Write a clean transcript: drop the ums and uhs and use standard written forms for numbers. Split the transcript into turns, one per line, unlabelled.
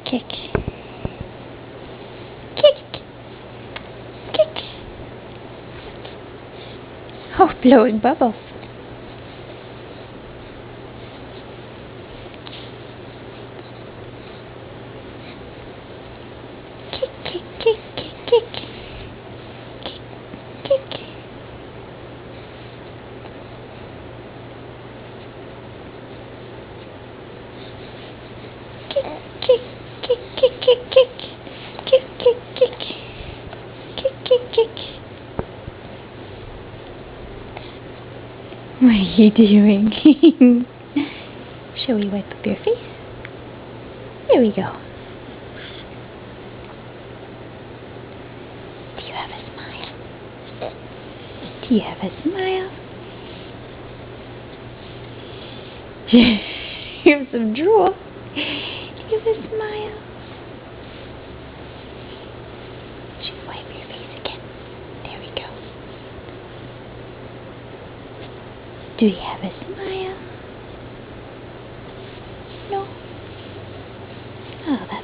Kick. Kick. Kick. Oh, blowing bubbles. Kick, kick, kick, kick, kick. Kick, kick. Kick, kick, kick, kick, kick, kick. Kick, kick, kick. Kick, kick, kick. What are you doing? Shall we wipe up your face? There we go. Do you have a smile? Do you have a smile? You have some drool. You have a smile. Just wipe your face again. There we go. Do you have a smile? No? Oh, that's